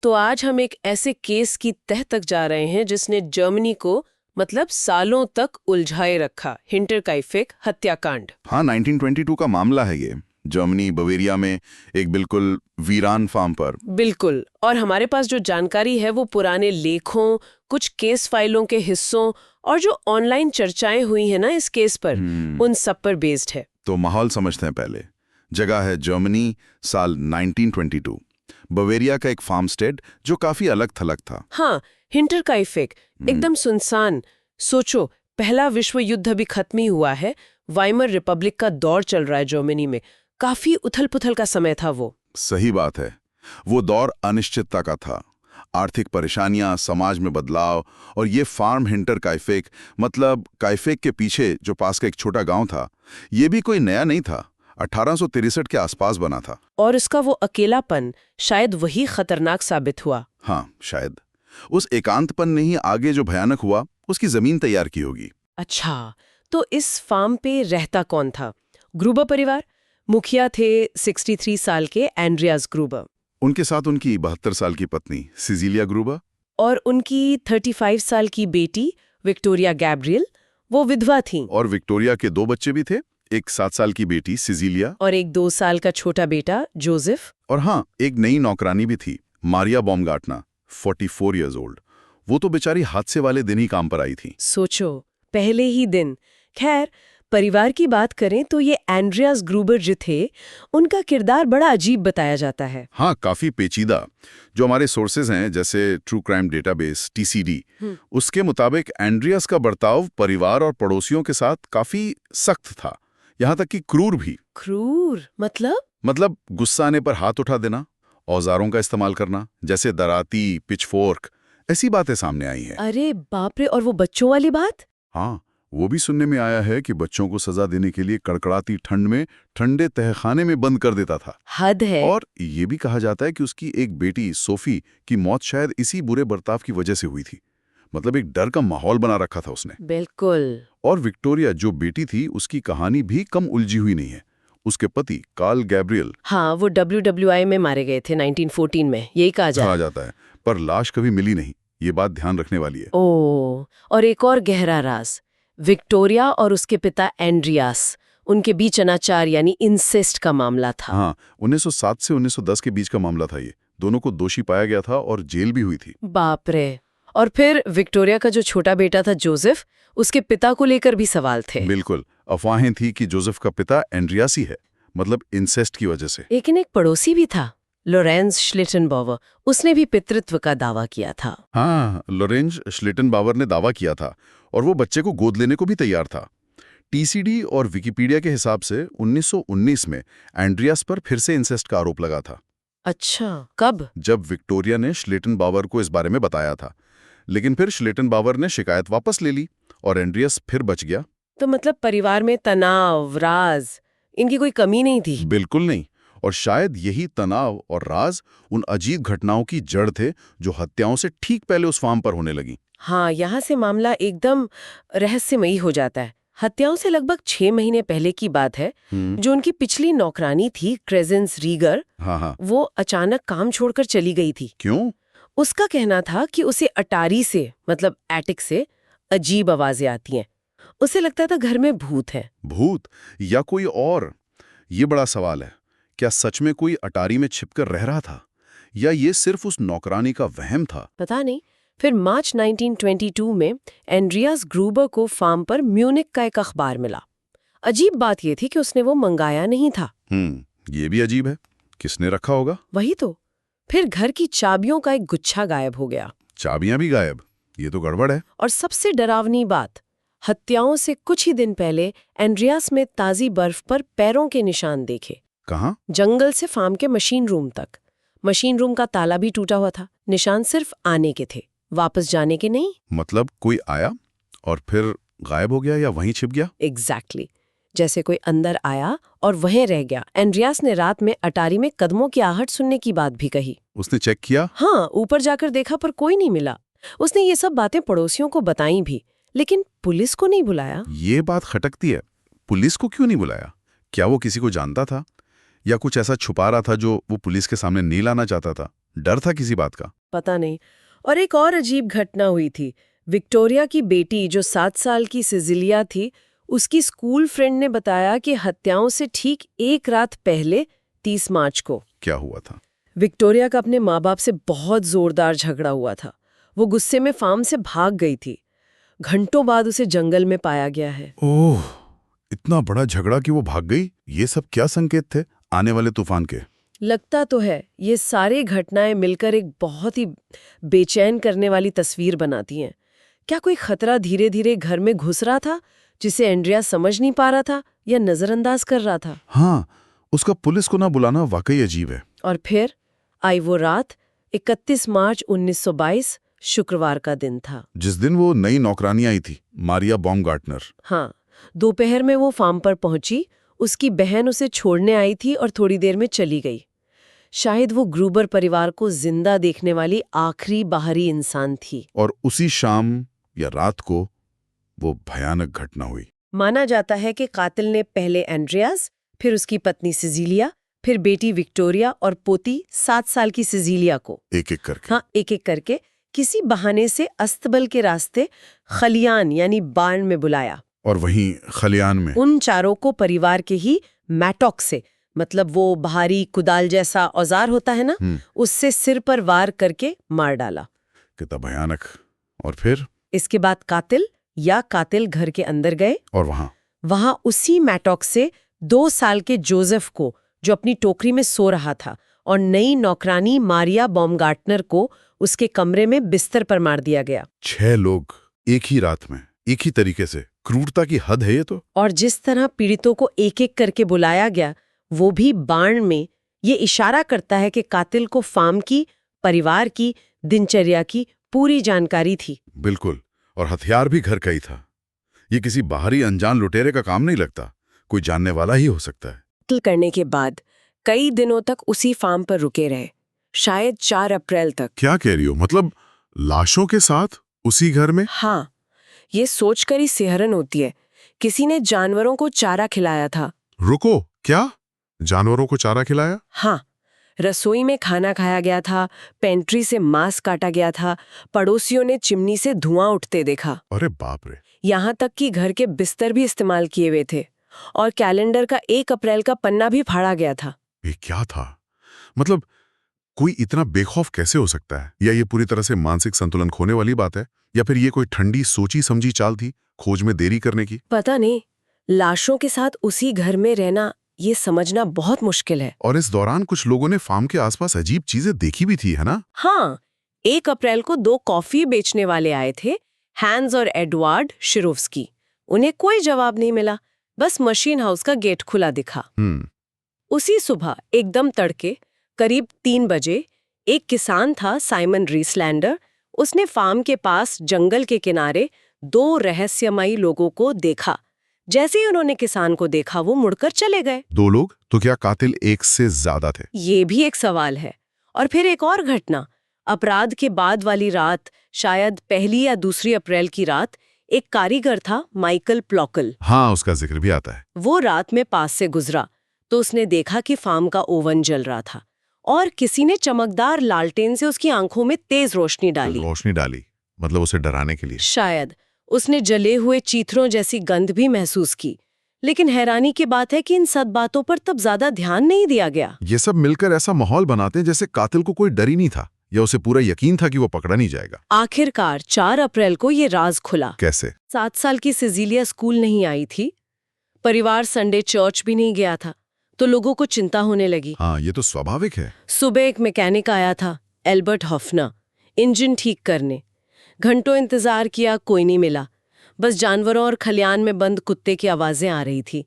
तो आज हम एक ऐसे केस की तह तक जा रहे हैं जिसने जर्मनी को मतलब सालों तक उलझाए रखा, हिंटरकाइफेक हत्याकांड। हाँ, 1922 का मामला है ये। जर्मनी बवेरिया में एक बिल्कुल वीरान फार्म पर। बिल्कुल। और हमारे पास जो जानकारी है वो पुराने लेखों, कुछ केस फाइलों के हिस्सों और जो ऑनलाइन चर्चाएं हुई है ना इस केस पर, उन सब पर बेस्ड है। तो माहौल समझते हैं पहले। जगह है जर्मनी, साल 1922। बवेरिया का एक फार्म स्टेड जो काफी अलग थलग था। हाँ, हिंटरकाइफेक, एकदम सुनसान। सोचो, पहला विश्व युद्ध अभी खत्म ही हुआ है, वाइमर रिपब्लिक का दौर चल रहा है जर्मनी में। काफी उथल-पुथल का समय था वो। सही बात है। वो दौर अनिश्चितता का था। आर्थिक परेशानियां, समाज में बदलाव, और ये फार्म हिंटरकाइफेक, मतलब काइफेक के पीछे जो पास का एक छोटा गांव था, ये भी कोई नया नहीं था। 1863 के आसपास बना था। और उसका वो अकेलापन शायद वही खतरनाक साबित हुआ। हाँ, शायद उस एकांतपन ने ही आगे जो भयानक हुआ उसकी जमीन तैयार की होगी। अच्छा, तो इस फार्म पे रहता कौन था? ग्रूबर परिवार। मुखिया थे 63 साल के एंड्रियास ग्रूबर। उनके साथ उनकी 72 साल की पत्नी सिजिलिया ग्रूबर और उनकी 35 साल की बेटी विक्टोरिया गैब्रियल, वो विधवा थीं। और विक्टोरिया के 2 बच्चे भी थे, एक 7 साल की बेटी सिजिलिया और एक 2 साल का छोटा बेटा जोसेफ। और हाँ, एक नई नौकरानी भी थी, मारिया बॉमगार्टनर, 44 इयर्स ओल्ड। वो तो बेचारी हादसे वाले दिन ही काम पर आई थी। सोचो, पहले ही दिन। खैर, परिवार की बात करें तो ये एंड्रियास ग्रूबर जो थे, उनका किरदार बड़ा अजीब बताया जाता है। हाँ, काफी पेचीदा। जो हमारे सोर्सेज हैं जैसे ट्रू क्राइम डेटाबेस TCD, उसके मुताबिक एंड्रियास का बर्ताव परिवार और पड़ोसियों के साथ काफी सख्त था, यहाँ तक कि क्रूर भी। क्रूर मतलब गुस्सा आने पर हाथ उठा देना, औजारों का इस्तेमाल करना जैसे दराती, पिचफोर्क, ऐसी बातें सामने आई हैं। अरे बाप रे, और वो बच्चों वाली बात? हाँ, वो भी सुनने में आया है कि बच्चों को सजा देने के लिए कड़कड़ाती ठंड में ठंडे तहखाने में बंद कर देता था। हद है। और ये भी कहा जाता है कि उसकी एक बेटी सोफी की मौत शायद इसी बुरे बर्ताव की वजह से हुई थी। मतलब एक डर का माहौल बना रखा था उसने। बिल्कुल। और विक्टोरिया जो बेटी थी, उसकी कहानी भी कम उलझी हुई नहीं है। उसके पति कार्ल गैब्रियल, हाँ, वो WWI में मारे गए थे 1914 में, यही कहा जाता है, पर लाश कभी मिली नहीं। ये बात ध्यान रखने वाली है। ओह, और एक और गहरा राज, विक्टोरिया और उसके पिता एंड्रियास, उनके बीच अनाचार यानी इंसेस्ट का मामला था। हाँ, 1907 से 1910 के बीच का मामला था ये। दोनों को दोषी पाया गया था और जेल भी हुई थी। बाप रे। और फिर विक्टोरिया का जो छोटा बेटा था जोसेफ, उसके पिता को लेकर भी सवाल थे। बिल्कुल, अफवाहें थी कि जोसेफ का पिता एंड्रियास ही है, मतलब इंसेस्ट की वजह से। लेकिन एक पड़ोसी भी था, लोरेंस श्लिटनबावर, उसने भी पितृत्व का दावा किया था। हाँ, लोरेंज श्लिटनबावर ने दावा किया था और वो बच्चे को गोद लेने को भी तैयार था। TCD और विकिपीडिया के हिसाब से 1919 में एंड्रियास पर फिर से इंसेस्ट का आरोप लगा था। अच्छा, कब? जब विक्टोरिया ने श्लिटनबावर को इस बारे में बताया था, लेकिन फिर श्लिटनबावर ने शिकायत वापस ले ली और एंड्रियास फिर बच गया। तो मतलब परिवार में तनाव, राज, इनकी कोई कमी नहीं थी? बिल्कुल नहीं। और शायद यही तनाव और राज उन अजीब घटनाओं की जड़ थे जो हत्याओं से ठीक पहले उस फार्म पर होने लगी। हाँ, यहाँ से मामला एकदम रहस्यमयी हो जाता है। हत्याओं से लगभग 6 महीने पहले की बात है। जो उनकी पिछली नौकरानी थी क्रेजेंस रीगर, हाँ, वो अचानक काम छोड़कर चली गई थी। क्यों? उसका कहना था कि उसे अटारी से, मतलब एटिक से, अजीब आवाजें आती हैं। उसे लगता था घर में भूत है। भूत या कोई और? ये बड़ा सवाल है। क्या सच में कोई अटारी में छिपकर रह रहा था, या ये सिर्फ उस नौकरानी का वहम था? पता नहीं। फिर मार्च 1922 में एंड्रियास ग्रूबर को फार्म पर म्यूनिक का एक अखबार मिला। अजीब बात यह थी कि उसने वो मंगाया नहीं था। ये भी अजीब है। किसने रखा होगा? वही तो। फिर घर की चाबियों का एक गुच्छा गायब हो गया। चाबियां भी गायब? ये तो गड़बड़ है। और सबसे डरावनी बात, हत्याओं से कुछ ही दिन पहले एंड्रियास में ताजी बर्फ पर पैरों के निशान देखे। कहाँ? जंगल से फार्म के मशीन रूम तक। मशीन रूम का ताला भी टूटा हुआ था। निशान सिर्फ आने के थे, वापस जाने के नहीं। मतलब कोई आया और फिर गायब हो गया या वहीं छिप गया? एग्जैक्टली। जैसे कोई अंदर आया और वहीं रह गया। एंड्रियास ने रात में अटारी में कदमों की आहट सुनने की बात भी कही। उसने चेक किया? हाँ, ऊपर जाकर देखा पर कोई नहीं मिला। उसने ये सब बातें पड़ोसियों को बताई भी, लेकिन पुलिस को नहीं बुलाया। ये बात खटकती है। पुलिस को क्यों नहीं बुलाया? क्या वो किसी को जानता था, या कुछ ऐसा छुपा रहा था जो वो पुलिस के सामने नहीं लाना चाहता था? डर था किसी बात का? पता नहीं। और एक और अजीब घटना हुई थी। विक्टोरिया की बेटी जो 7 साल की सिजिलिया थी, उसकी स्कूल फ्रेंड ने बताया कि हत्याओं से ठीक एक रात पहले 30 मार्च को क्या हुआ था? विक्टोरिया का अपने माँ बाप से बहुत जोरदार झगड़ा हुआ था। वो गुस्से में फार्म से भाग गई थी। घंटों बाद उसे जंगल में पाया गया है। ओह, इतना बड़ा झगड़ा कि वो भाग गई। ये सब क्या संकेत थे आने वाले तूफान के? लगता तो है ये सारी घटनाएं मिलकर एक बहुत ही बेचैन करने वाली तस्वीर बनाती हैं। क्या कोई खतरा धीरे धीरे घर में घुस रहा था जिसे एंड्रिया समझ नहीं पा रहा था या नजरअंदाज कर रहा था? हाँ, उसका पुलिस को ना बुलाना वाकई अजीब है। और फिर आई वो रात, 31 मार्च 1922, शुक्रवार का दिन था। जिस दिन वो नई नौकरानी आई थी, मारिया बॉमगार्टनर। हाँ, दोपहर में वो फार्म पर पहुंची। उसकी बहन उसे छोड़ने आई थी और थोड़ी देर में चली गई। शायद वो ग्रूबर परिवार को जिंदा देखने वाली आखिरी बाहरी इंसान थी। और उसी शाम या रात को वो भयानक घटना हुई। माना जाता है कि कातिल ने पहले एंड्रियास, फिर उसकी पत्नी सिजिलिया, फिर बेटी विक्टोरिया और पोती 7 साल की सिजिलिया को एक एक करके। हाँ, एक एक करके किसी बहाने से अस्तबल के रास्ते खलियान यानी बार्न में बुलाया। और वहीं खलियान में उन चारों को परिवार के ही मैटॉक से, मतलब वो भारी कुदाल जैसा औजार होता है ना, उससे सिर पर वार करके मार डाला। कितना भयानक। और फिर इसके बाद कातिल घर के अंदर गए और वहां उसी मैटॉक से 2 साल के जोसेफ को, जो अपनी टोकरी में सो रहा था, और नई नौकरानी मारिया बॉमगार्टनर को उसके कमरे में बिस्तर पर मार दिया गया। 6 लोग एक ही रात में, एक ही तरीके से। क्रूरता की हद है ये तो। और जिस तरह पीड़ितों को एक एक करके बुलाया गया, वो भी बाण में, ये इशारा करता है कि कातिल को फार्म की, परिवार की, दिनचर्या की पूरी जानकारी थी। बिल्कुल। और हथियार भी घर का ही था। ये किसी बाहरी अनजान लुटेरे का काम नहीं लगता, कोई जानने वाला ही हो सकता है। कत्ल करने के बाद कई दिनों तक उसी फार्म पर रुके रहे, शायद 4 अप्रैल तक। क्या कह रही हो? मतलब लाशों के साथ उसी घर में? हाँ, ये सोचकर ही सिहरन होती है। किसी ने जानवरों को चारा खिलाया था। रुको, क्या जानवरों को चारा खिलाया? हाँ, रसोई में खाना खाया गया था, पेंट्री से मांस काटा गया था, पड़ोसियों ने चिमनी से धुआं उठते देखा। अरे बाप रे। यहाँ तक कि घर के बिस्तर भी इस्तेमाल किए हुए थे, और कैलेंडर का 1 अप्रैल का पन्ना भी फाड़ा गया था। ये क्या था? मतलब कोई इतना बेखौफ कैसे हो सकता है? या ये पूरी तरह से मानसिक संतुलन खोने वाली बात है, या फिर ये कोई ठंडी सोची समझी चाल थी खोज में देरी करने की? पता नहीं। लाशों के साथ उसी घर में रहना, ये समझना बहुत मुश्किल है। और इस दौरान कुछ लोगों ने फार्म के आसपास अजीब चीजें देखी भी थी, है ना? हाँ, 1 अप्रैल को 2 कॉफी बेचने वाले आए थे, हैंस और एडवर्ड शिरोव्स्की। उन्हें कोई जवाब नहीं मिला, बस मशीन हाउस का गेट खुला दिखा। उसी सुबह एकदम तड़के करीब 3 बजे एक किसान था, साइमन रीसलैंडर। उसने फार्म के पास जंगल के किनारे 2 रहस्यमयी लोगों को देखा। जैसे ही उन्होंने किसान को देखा, वो मुड़कर चले गए। 2 लोग? तो क्या कातिल एक से ज्यादा थे? ये भी एक सवाल है। और फिर एक और घटना, अपराध के बाद वाली रात, शायद 1 या 2 अप्रैल की रात, एक कारीगर था, माइकल प्लॉकल। हाँ, उसका जिक्र भी आता है। वो रात में पास से गुजरा तो उसने देखा कि फार्म का ओवन जल रहा था और किसी ने चमकदार लालटेन से उसकी आंखों में तेज रोशनी डाली। मतलब उसे डराने के लिए। शायद उसने जले हुए चीथड़ों जैसी गंध भी महसूस की। लेकिन हैरानी की बात है कि इन सब बातों पर तब ज्यादा ध्यान नहीं दिया गया। ये सब मिलकर ऐसा माहौल बनाते हैं जैसे कातिल को कोई डर ही नहीं था, या उसे पूरा यकीन था कि वो पकड़ा नहीं जाएगा। आखिरकार 4 अप्रैल को ये राज खुला। कैसे? 7 साल की सिजिलिया स्कूल नहीं आई थी, परिवार संडे चर्च भी नहीं गया था, तो लोगों को चिंता होने लगी। हाँ, ये तो स्वाभाविक है। सुबह एक मैकेनिक आया था, एल्बर्ट हॉफना, इंजन ठीक करने। घंटों इंतजार किया, कोई नहीं मिला। बस जानवरों और खलियान में बंद कुत्ते की आवाजें आ रही थी।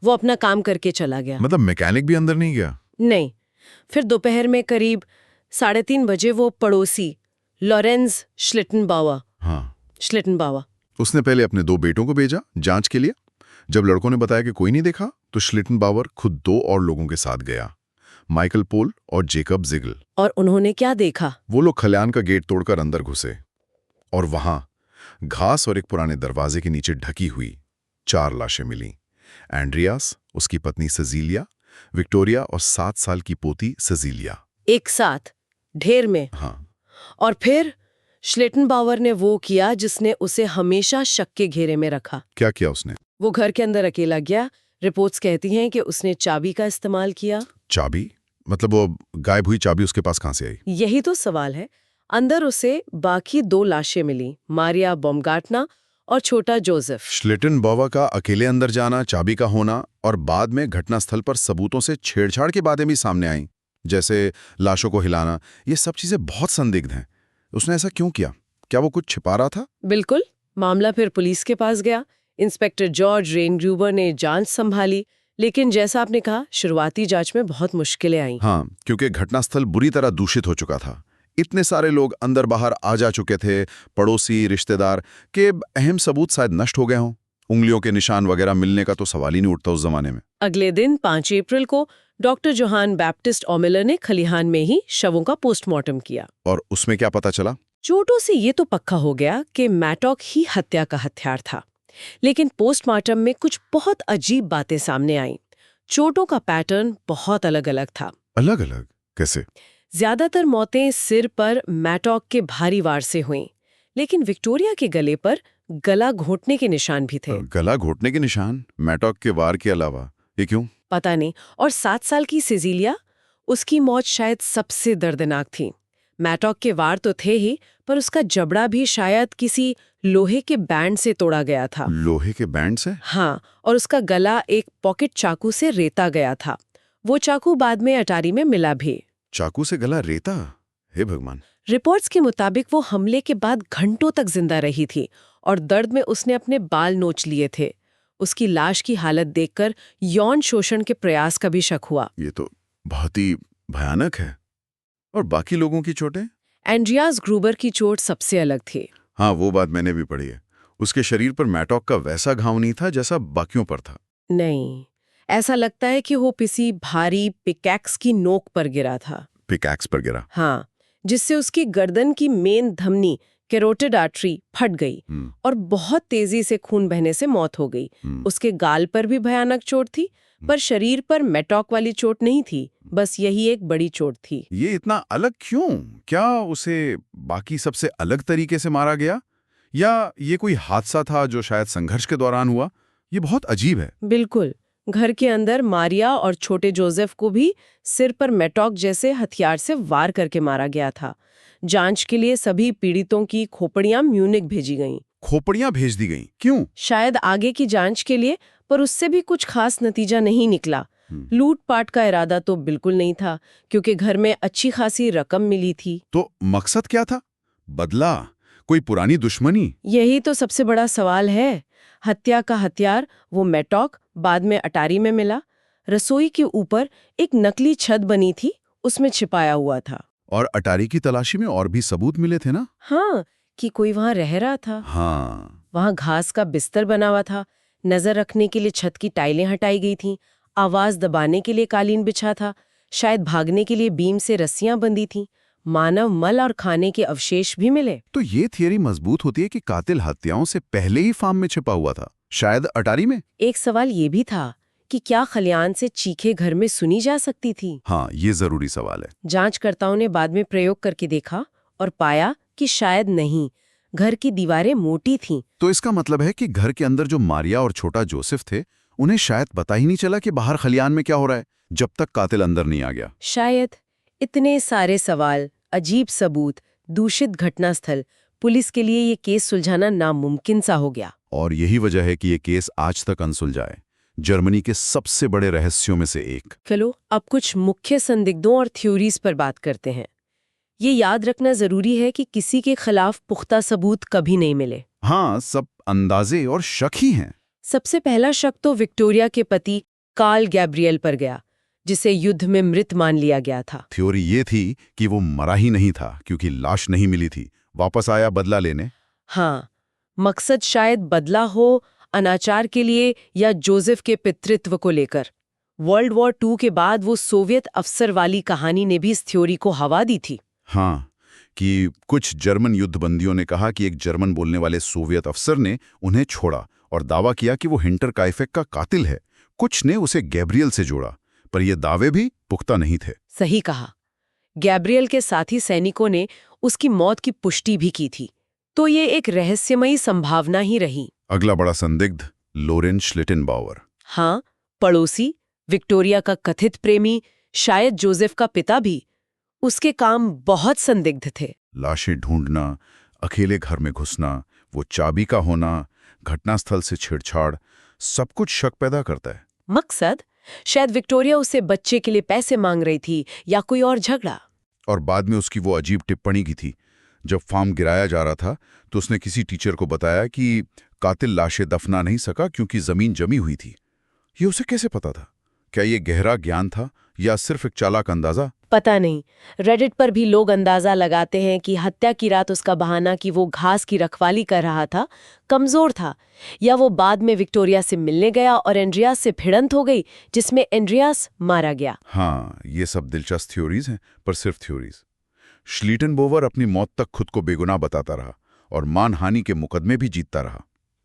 वो अपना काम करके चला गया। मतलब मैकेनिक भी अंदर नहीं गया? नहीं। फिर दोपहर में करीब 3:30 बजे वो पड़ोसी लॉरेंस श्लिटनबावा उसने पहले अपने 2 बेटों को भेजा जांच के लिए। जब लड़कों ने बताया कि कोई नहीं देखा, तो श्लिटनबावर खुद 2 और लोगों के साथ गया, माइकल पोल और जेकब जिगल। और उन्होंने क्या देखा? वो लोग खलियान का गेट तोड़कर अंदर घुसे और वहां घास और एक पुराने दरवाजे के नीचे ढकी हुई 4 लाशें मिली। एंड्रियास, उसकी पत्नी सिजिलिया, विक्टोरिया और 7 साल की पोती सिजिलिया। एक साथ ढेर में। हाँ। और फिर श्लेटनबाउअर ने वो किया जिसने उसे हमेशा शक के घेरे में रखा। क्या किया उसने? वो घर के अंदर अकेला गया। रिपोर्ट्स कहती हैं कि उसने चाबी का इस्तेमाल किया। चाबी? मतलब वो गायब हुई चाबी उसके पास कहाँ से आई? यही तो सवाल है। अंदर उसे बाकी 2 लाशें मिली, मारिया बाumgartner और छोटा जोसेफ। श्लेटनबाउअर का अकेले अंदर जाना, चाबी का होना और बाद में घटनास्थल पर सबूतों से छेड़छाड़ की बातें भी सामने आईं, जैसे लाशों को हिलाना, ये सब चीजें बहुत संदिग्ध हैं। उसने ऐसा क्यों किया? क्या वो कुछ छिपा रहा था? बिल्कुल। मामला फिर पुलिस के पास गया। इंस्पेक्टर जॉर्ज रेनग्रूबर ने जांच संभाली, लेकिन जैसा आपने कहा, शुरुआती जांच में बहुत मुश्किलें आईं। हाँ, क्योंकि घटनास्थल बुरी तरह दूषित हो चुका था। इतने सारे लोग अंदर बाहर आ जा चुके थे, पड़ोसी, रिश्तेदार के अहम सबूत शायद नष्ट हो गए हों। उंगलियों के निशान वगैरह मिलने का तो सवाल ही नहीं उठता उस जमाने में। अगले दिन 5 अप्रैल को डॉक्टर जोहान बैप्टिस्ट ऑमिलर ने खलिहान में ही शवों का पोस्टमार्टम किया। और उसमें क्या पता चला? चोटों से ये तो पक्का हो गया कि मैटॉक ही हत्या का हथियार था। लेकिन पोस्टमार्टम में कुछ बहुत अजीब बातें सामने आईं। चोटों का पैटर्न बहुत अलग-अलग था। अलग-अलग? कैसे? ज्यादातर मौतें सिर पर मैटॉक के भारी वार से हुईं, लेकिन विक्टोरिया के गले पर गला घोंटने के निशान भी थे। गला घोंटने के निशान मैटॉक के वार के अलावा? ये क्यों? पता नहीं। और 7 साल की सिजिलिया, उसकी मौत शायद सबसे दर्दनाक थी। मैटॉक के वार तो थे ही, पर उसका जबड़ा भी शायद किसी लोहे के बैंड से तोड़ा गया था। लोहे के बैंड से? हाँ, और उसका गला एक पॉकेट चाकू से रेता गया था। वो चाकू बाद में अटारी में मिला भी। चाकू से गला रेता? हे भगवान! रिपोर्ट्स के मुताबिक वो हमले के बाद घंटों तक जिंदा रही थी और दर्द में उसने अपने बाल नोच लिए थे। उसकी लाश की हालत देखकर यौन शोषण के प्रयास का भी शक हुआ। ये तो बहुत ही भयानक है। और बाकी लोगों की चोटें? एंड्रियास ग्रूबर की चोट सबसे अलग थी। हाँ, वो बात मैंने भी पढ़ी है। उसके शरीर पर मैटॉक का वैसा घाव नहीं था जैसा बाकियों पर था। नहीं, ऐसा लगता है कि वो किसी भारी पिकैक्स की नोक पर गिरा था। पिकैक्स पर गिरा? हाँ, जिससे उसकी गर्दन की मेन धमनी, कैरोटिड आर्टरी, फट गई और बहुत तेजी से खून बहने से मौत हो गई। उसके गाल पर भी भयानक चोट थी, पर शरीर पर मैटॉक वाली चोट नहीं थी। बस यही एक बड़ी चोट थी। ये इतना अलग क्यों? क्या उसे बाकी सबसे अलग तरीके से मारा गया? या ये कोई हादसा था जो शायद संघर्ष के दौरान हुआ? ये बहुत अजीब है। बिल्कुल। घर के अंदर मारिया और छोटे जोसेफ को भी सिर पर मैटॉक जैसे हथियार से वार करके मारा गया था। जांच के लिए सभी पीड़ितों की खोपड़ियां म्यूनिक भेजी गईं। खोपड़ियां भेज दी गईं? क्यों? शायद आगे की जांच के लिए, पर उससे भी कुछ खास नतीजा नहीं निकला। लूटपाट का इरादा तो बिल्कुल नहीं था, क्योंकि घर में अच्छी खासी रकम मिली थी। तो मकसद क्या था? बदला? कोई पुरानी दुश्मनी? यही तो सबसे बड़ा सवाल है। हत्या का हथियार, वो मैटॉक, बाद में अटारी में मिला। रसोई के ऊपर एक नकली छत बनी थी, उसमें छिपाया हुआ था। और अटारी की तलाशी में और भी सबूत मिले थे ना? हाँ, कि कोई वहां रह रहा था। हाँ। वहां घास का बिस्तर बना हुआ था, नजर रखने के लिए छत की टाइलें हटाई गई थीं, आवाज दबाने के लिए कालीन बिछा था, शायद भागने के लिए बीम से रस्सियां बंधी थीं। मानव मल और खाने के अवशेष भी मिले। तो ये थियरी मजबूत होती है कि कातिल हत्याओं से पहले ही फार्म में छिपा हुआ था, शायद अटारी में। एक सवाल ये भी था कि क्या खलियान से चीखें घर में सुनी जा सकती थी? हाँ, ये जरूरी सवाल है। जांचकर्ताओं ने बाद में प्रयोग करके देखा और पाया कि शायद नहीं, घर की दीवारें मोटी थीं। तो इसका मतलब है कि घर के अंदर जो मारिया और छोटा जोसेफ थे, उन्हें शायद पता ही नहीं चला कि बाहर खलियान में क्या हो रहा है, जब तक कातिल अंदर नहीं आ गया। शायद। इतने सारे सवाल, अजीब सबूत, दूषित घटनास्थल, पुलिस के लिए ये केस सुलझाना नामुमकिन सा हो गया। और यही वजह है कि ये केस आज तक अनसुलझा है, जर्मनी के सबसे बड़े रहस्यों में से एक। चलो अब कुछ मुख्य संदिग्धों और थ्योरीज पर बात करते हैं। ये याद रखना जरूरी है कि किसी के खिलाफ पुख्ता सबूत कभी नहीं मिले। हाँ, सब अंदाजे और शक ही हैं। सबसे पहला शक तो विक्टोरिया के पति कार्ल गैब्रियल पर गया, जिसे युद्ध में मृत मान लिया गया था। थ्योरी ये थी कि वो मरा ही नहीं था, क्योंकि लाश नहीं मिली थी, वापस आया बदला लेने। हाँ, मकसद शायद बदला हो, अनाचार के लिए या जोसेफ के पितृत्व को लेकर। वर्ल्ड वॉर 2 के बाद वो सोवियत अफसर वाली कहानी ने भी इस थ्योरी को हवा दी थी। हाँ, कि कुछ जर्मन युद्धबंदियों ने कहा कि एक जर्मन बोलने वाले सोवियत अफसर ने उन्हें छोड़ा और दावा किया कि वो हिंटरकाइफेक का कातिल है। कुछ ने उसे गैब्रियल से जोड़ा, पर ये दावे भी पुख्ता नहीं थे। सही कहा। गैब्रियल के साथी सैनिकों ने उसकी मौत की पुष्टि भी की थी। तो ये एक रहस्यमयी संभावना ही रही। अगला बड़ा संदिग्ध लोरेन श्लिटेनबाउअर। हाँ, पड़ोसी, विक्टोरिया का कथित प्रेमी, शायद जोसेफ का पिता भी। उसके काम बहुत संदिग्ध थे। लाशें ढूंढना, अकेले घर में घुसना, वो चाबी का होना, घटनास्थल से छेड़छाड़, सब कुछ शक पैदा करता है। मकसद? शायद विक्टोरिया उससे बच्चे के लिए पैसे मांग रही थी या कोई और झगड़ा। और बाद में उसकी वो अजीब टिप्पणी की थी। जब फार्म गिराया जा रहा था तो उसने किसी टीचर को बताया कि कातिल लाशें दफना नहीं सका क्योंकि जमीन जमी हुई थी। ये उसे कैसे पता था? क्या ये गहरा ज्ञान था या सिर्फ एक चालाक अंदाजा? पता नहीं। रेडिट पर भी लोग अंदाजा लगाते हैं कि हत्या की रात उसका बहाना कि वो घास की रखवाली कर रहा था कमजोर था, या वो बाद में विक्टोरिया से मिलने गया और एंड्रियास से भिड़ंत हो गई जिसमें एंड्रियास मारा गया। हाँ, ये सब दिलचस्प थ्योरीज हैं, पर सिर्फ थ्योरीज। श्लिटेनबाउअर अपनी मौत तक खुद को बेगुनाह बताता रहा और मानहानि के मुकदमे भी जीतता रहा।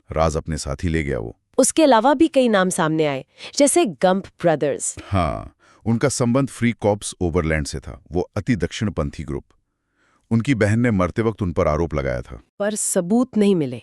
राज अपने साथ ही ले गया वो। उसके अलावा भी कई नाम सामने आए, जैसे गंप ब्रदर्स। हाँ, उनका संबंध फ्री कॉप्स ओवरलैंड से था, वो अति दक्षिणपंथी ग्रुप। उनकी बहन ने मरते वक्त उन पर आरोप लगाया था, पर सबूत नहीं मिले।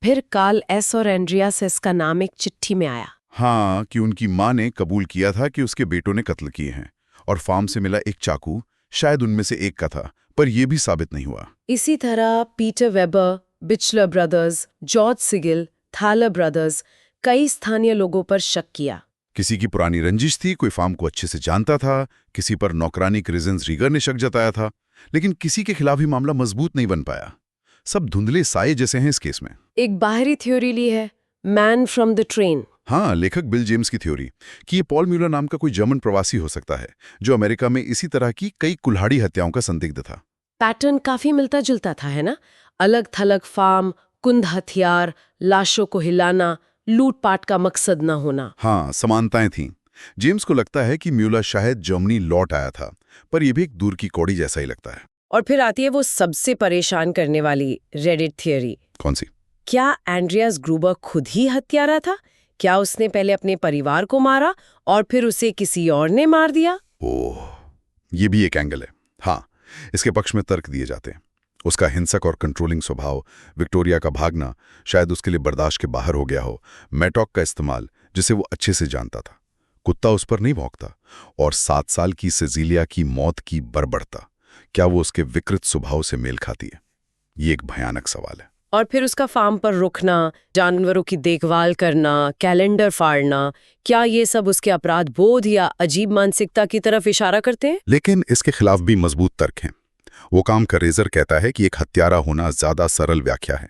फिर कार्ल एस और एंड्रियास एस का नाम एक चिट्ठी में आया। हाँ, कि उनकी मां ने कबूल किया था कि उसके बेटों ने कत्ल किए हैं, और फार्म से मिला एक चाकू शायद उनमें से एक का था, पर यह भी साबित नहीं हुआ। इसी तरह Peter Weber, Bichler brothers, George Siegel, Thaler brothers, कई स्थानीय लोगों पर शक किया। किसी की पुरानी रंजिश थी, कोई फार्म को अच्छे से जानता था, किसी पर नौकरानी क्रिजन रीगर ने शक जताया था, लेकिन किसी के खिलाफ ही मामला मजबूत नहीं बन पाया। सब धुंधले साये जैसे हैं इस केस में। एक बाहरी थ्योरी ली है, मैन फ्रॉम द ट्रेन। हाँ, लेखक बिल जेम्स की थ्योरी कि ये पॉल म्यूलर नाम का कोई जर्मन प्रवासी हो सकता है जो अमेरिका में इसी तरह की कई कुल्हाड़ी हत्याओं का संदिग्ध था। पैटर्न काफी मिलता जुलता था, है ना? अलग थलग फार्म, कुंद हथियार, लाशों को हिलाना, लूटपाट का मकसद न होना। हाँ, समानताएं थीं। जेम्स को लगता है कि म्यूलर शायद जर्मनी लौट आया था, पर यह भी एक दूर की कौड़ी जैसा ही लगता है। और फिर आती है वो सबसे परेशान करने वाली रेडिट थियरी। कौन सी? क्या एंड्रियास ग्रूबर खुद ही हत्यारा था? क्या उसने पहले अपने परिवार को मारा और फिर उसे किसी और ने मार दिया? ओह, ये भी एक एंगल है। हाँ, इसके पक्ष में तर्क दिए जाते हैं। उसका हिंसक और कंट्रोलिंग स्वभाव, विक्टोरिया का भागना शायद उसके लिए बर्दाश्त के बाहर हो गया हो, मैटॉक का इस्तेमाल जिसे वो अच्छे से जानता था, कुत्ता उस पर नहीं भौंकता, और 7 साल की सेजिलिया की मौत की बर्बरता, क्या वो उसके विकृत स्वभाव से मेल खाती है? ये एक भयानक सवाल है। और फिर उसका फार्म पर रुकना, जानवरों की देखभाल करना, कैलेंडर फाड़ना, क्या ये सब उसके अपराध बोध या अजीब मानसिकता की तरफ इशारा करते हैं? लेकिन इसके खिलाफ भी मजबूत तर्क हैं। वो काम का रेजर कहता है कि एक हत्यारा होना ज्यादा सरल व्याख्या है।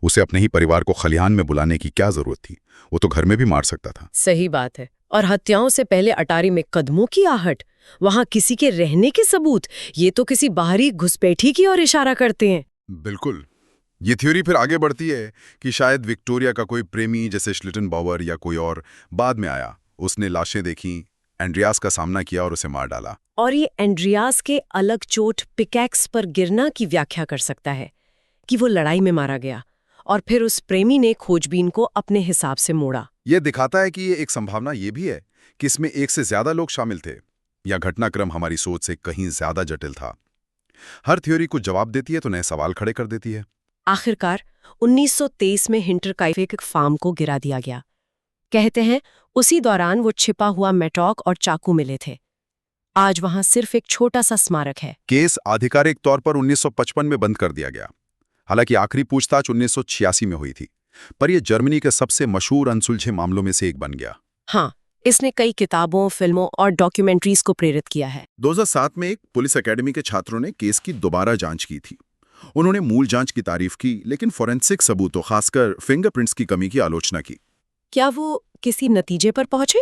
उसे अपने ही परिवार को खलिहान में बुलाने की क्या जरूरत थी? वो तो घर में भी मार सकता था। सही बात है। और हत्याओं से पहले अटारी में कदमों की आहट, वहां किसी के रहने के सबूत, ये तो किसी बाहरी घुसपैठी की ओर इशारा करते हैं। बिल्कुल। ये थ्योरी फिर आगे बढ़ती है कि शायद विक्टोरिया का कोई प्रेमी जैसे श्लिटेनबाउअर या कोई और बाद में आया, उसने लाशें देखी, एंड्रियास का सामना किया और उसे मार डाला। और ये एंड्रियास के अलग चोट पिकैक्स पर गिरना की व्याख्या कर सकता है कि वो लड़ाई में मारा गया और फिर उस प्रेमी ने खोजबीन को अपने हिसाब से मोड़ा। ये दिखाता है कि ये एक संभावना ये भी है कि इसमें एक से ज्यादा लोग शामिल थे, या घटनाक्रम हमारी सोच से कहीं ज्यादा जटिल था। हर थ्योरी कुछ जवाब देती है तो नए सवाल खड़े कर देती है। आखिरकार 1923 में हिंटरकाइफे के फार्म को गिरा दिया गया। कहते हैं उसी दौरान वो छिपा हुआ मैटॉक और चाकू मिले थे। आज वहां सिर्फ एक छोटा सा स्मारक है। केस आधिकारिक तौर पर 1955 में बंद कर दिया गया। हालांकि आखिरी पूछताछ 1986 में हुई थी, पर यह जर्मनी के सबसे मशहूर अनसुलझे मामलों में से एक बन गया। हाँ, इसने कई किताबों, फिल्मों और डॉक्यूमेंट्रीज को प्रेरित किया है। 2007 में एक पुलिस एकेडमी के छात्रों ने केस की दोबारा जांच की थी। उन्होंने मूल जांच की तारीफ की, लेकिन फोरेंसिक सबूतों, खासकर फिंगरप्रिंट्स की कमी की आलोचना की। क्या वो किसी नतीजे पर पहुंचे?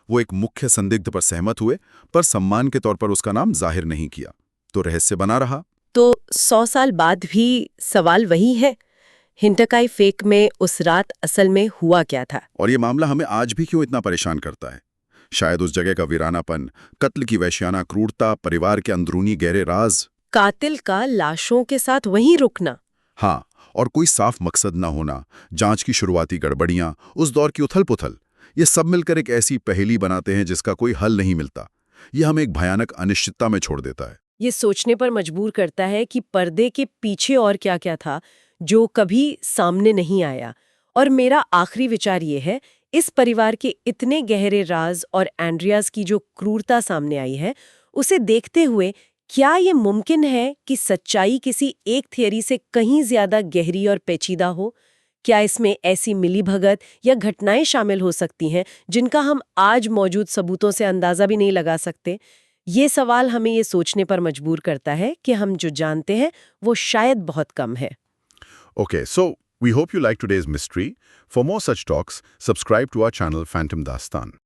वो एक मुख्य संदिग्ध पर सहमत हुए, पर सम्मान के तौर पर उसका नाम जाहिर नहीं किया, तो रहस्य बना रहा। तो 100 साल बाद भी सवाल वही है, हिंटरकाइफेक में उस रात असल में हुआ क्या था? और ये मामला हमें आज भी क्यों इतना परेशान करता है? शायद उस जगह का वीरानापन, कत्ल की वैश्याना क्रूरता, परिवार के अंदरूनी गहरे राज, कातिल का लाशों के साथ वहीं रुकना। हाँ, और कोई साफ मकसद न होना, जांच की शुरुआती गड़बड़ियां, उस दौर की उथल-पुथल, ये सब मिलकर एक ऐसी पहेली बनाते हैं जिसका कोई हल नहीं मिलता। ये हमें एक भयानक अनिश्चितता में छोड़ देता है। ये सोचने पर मजबूर करता है कि पर्दे के पीछे और क्या-क्या था जो कभी सामने नहीं आया। और मेरा आखिरी विचार ये है, इस परिवार के इतने गहरे राज और एंड्रियाज की जो क्रूरता सामने आई है, उसे देखते हुए क्या ये मुमकिन है कि सच्चाई किसी एक थियरी से कहीं ज्यादा गहरी और पेचीदा हो? क्या इसमें ऐसी मिलीभगत या घटनाएं शामिल हो सकती हैं जिनका हम आज मौजूद सबूतों से अंदाजा भी नहीं लगा सकते? ये सवाल हमें ये सोचने पर मजबूर करता है कि हम जो जानते हैं वो शायद बहुत कम है। Okay, so we hope you liked today's mystery. For more such talks, subscribe to our channel Phantom Dastan.